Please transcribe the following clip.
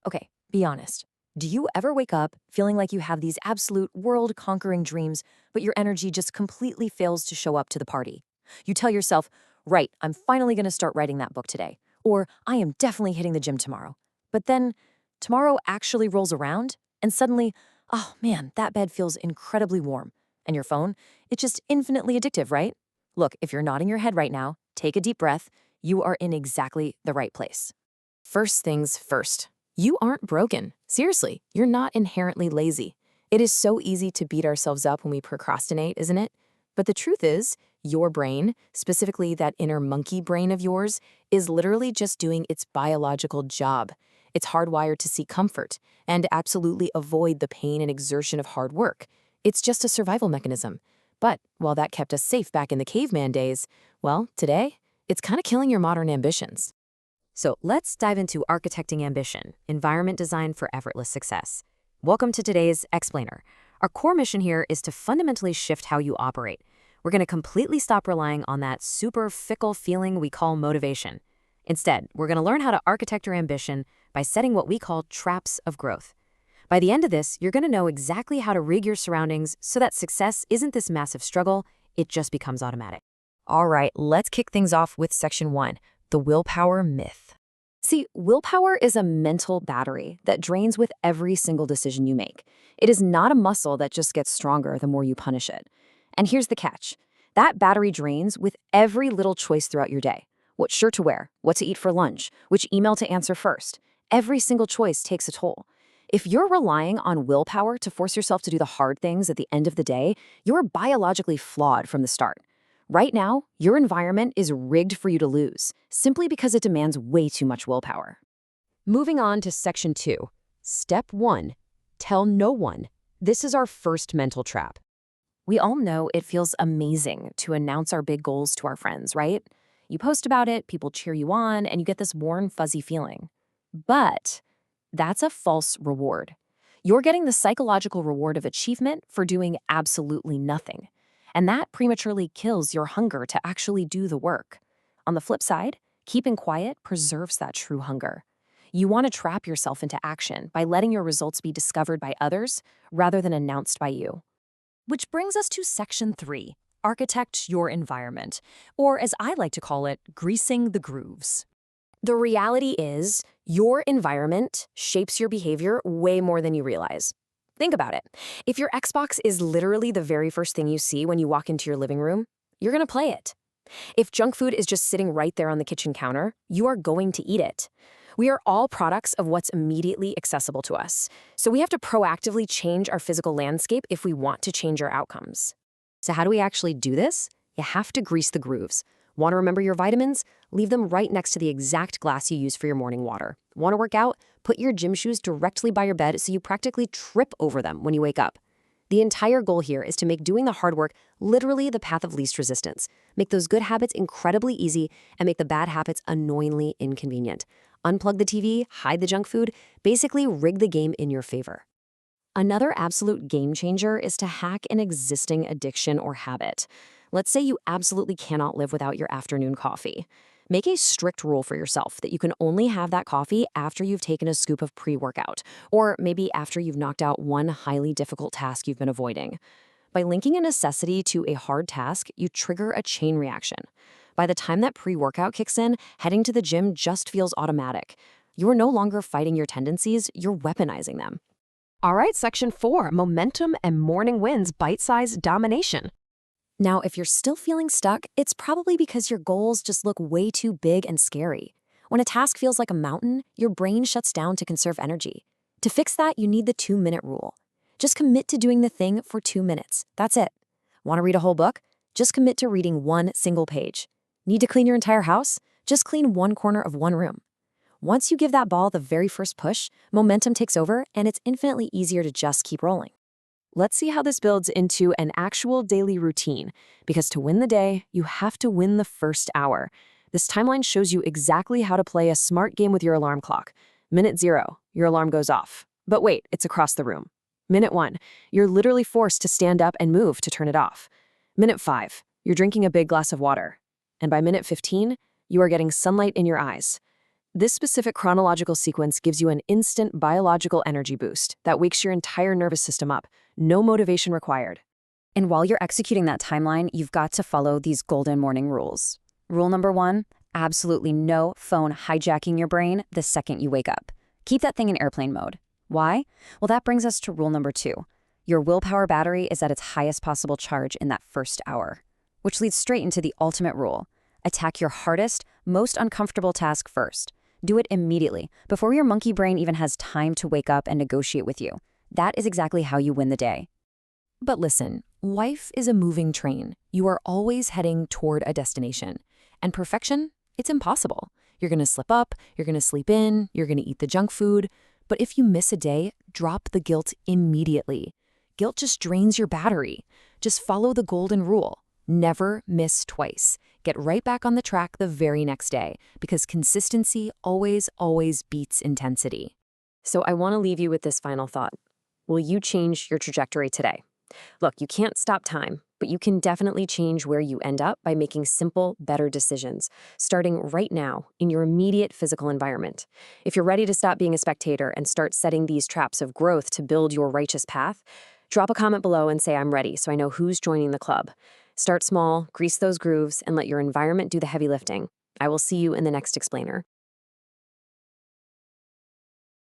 Okay, be honest. Do you ever wake up feeling like you have these absolute world-conquering dreams, but your energy just completely fails to show up to the party? You tell yourself, right, I'm finally going to start writing that book today, or I am definitely hitting the gym tomorrow. But then tomorrow actually rolls around, and suddenly, oh man, that bed feels incredibly warm. And your phone, it's just infinitely addictive, right? Look, if you're nodding your head right now, take a deep breath. You are in exactly the right place. First things first. You aren't broken. Seriously, you're not inherently lazy. It is so easy to beat ourselves up when we procrastinate, isn't it? But the truth is, your brain, specifically that inner monkey brain of yours, is literally just doing its biological job. It's hardwired to seek comfort and absolutely avoid the pain and exertion of hard work. It's just a survival mechanism. But while that kept us safe back in the caveman days, well, today, it's kind of killing your modern ambitions. So let's dive into architecting ambition, environment design for effortless success. Welcome to today's Explainer. Our core mission here is to fundamentally shift how you operate. We're going to completely stop relying on that super fickle feeling we call motivation. Instead, we're going to learn how to architect your ambition by setting what we call traps of growth. By the end of this, you're going to know exactly how to rig your surroundings so that success isn't this massive struggle, it just becomes automatic. All right, let's kick things off with section 1, the willpower myth. See, willpower is a mental battery that drains with every single decision you make. It is not a muscle that just gets stronger the more you punish it. And here's the catch. That battery drains with every little choice throughout your day. What shirt to wear, what to eat for lunch, which email to answer first. Every single choice takes a toll. If you're relying on willpower to force yourself to do the hard things at the end of the day, you're biologically flawed from the start. Right now, your environment is rigged for you to lose, simply because it demands way too much willpower. Moving on to section 2. Step 1. Tell no one. This is our first mental trap. We all know it feels amazing to announce our big goals to our friends, right? You post about it, people cheer you on, and you get this warm, fuzzy feeling. But that's a false reward. You're getting the psychological reward of achievement for doing absolutely nothing. And that prematurely kills your hunger to actually do the work. On the flip side, keeping quiet preserves that true hunger. You want to trap yourself into action by letting your results be discovered by others rather than announced by you. Which brings us to section 3, architect your environment, or as I like to call it, greasing the grooves. The reality is, your environment shapes your behavior way more than you realize. Think about it. If your Xbox is literally the very first thing you see when you walk into your living room, you're going to play it. If junk food is just sitting right there on the kitchen counter, you are going to eat it. We are all products of what's immediately accessible to us, so we have to proactively change our physical landscape if we want to change our outcomes. So how do we actually do this? You have to grease the grooves. Want to remember your vitamins? Leave them right next to the exact glass you use for your morning water. Want to work out? Put your gym shoes directly by your bed so you practically trip over them when you wake up. The entire goal here is to make doing the hard work literally the path of least resistance. Make those good habits incredibly easy and make the bad habits annoyingly inconvenient. Unplug the TV, hide the junk food, basically rig the game in your favor. Another absolute game changer is to hack an existing addiction or habit. Let's say you absolutely cannot live without your afternoon coffee. Make a strict rule for yourself that you can only have that coffee after you've taken a scoop of pre-workout, or maybe after you've knocked out one highly difficult task you've been avoiding. By linking a necessity to a hard task, you trigger a chain reaction. By the time that pre-workout kicks in, heading to the gym just feels automatic. You are no longer fighting your tendencies, you're weaponizing them. All right, section 4, momentum and morning wins, bite-sized domination. Now, if you're still feeling stuck, it's probably because your goals just look way too big and scary. When a task feels like a mountain, your brain shuts down to conserve energy. To fix that, you need the 2-minute rule. Just commit to doing the thing for 2 minutes. That's it. Want to read a whole book? Just commit to reading one single page. Need to clean your entire house? Just clean one corner of one room. Once you give that ball the very first push, momentum takes over and it's infinitely easier to just keep rolling. Let's see how this builds into an actual daily routine, because to win the day, you have to win the first hour. This timeline shows you exactly how to play a smart game with your alarm clock. Minute 0, your alarm goes off. But wait, it's across the room. Minute 1, you're literally forced to stand up and move to turn it off. Minute 5, you're drinking a big glass of water. And by minute 15, you are getting sunlight in your eyes. This specific chronological sequence gives you an instant biological energy boost that wakes your entire nervous system up. No motivation required. And while you're executing that timeline, you've got to follow these golden morning rules. Rule number 1, absolutely no phone hijacking your brain the second you wake up. Keep that thing in airplane mode. Why? Well, that brings us to rule number 2. Your willpower battery is at its highest possible charge in that first hour, which leads straight into the ultimate rule. Attack your hardest, most uncomfortable task first. Do it immediately, before your monkey brain even has time to wake up and negotiate with you. That is exactly how you win the day. But listen, life is a moving train. You are always heading toward a destination. And perfection, it's impossible. You're going to slip up, you're going to sleep in, you're going to eat the junk food. But if you miss a day, drop the guilt immediately. Guilt just drains your battery. Just follow the golden rule. Never miss twice. Get right back on the track the very next day, because consistency always beats intensity. So I want to leave you with this final thought. Will you change your trajectory today? Look, you can't stop time, but you can definitely change where you end up by making simple, better decisions, starting right now in your immediate physical environment. If you're ready to stop being a spectator and start setting these traps of growth to build your righteous path, drop a comment below and say I'm ready so I know who's joining the club. Start small, grease those grooves, and let your environment do the heavy lifting. I will see you in the next explainer.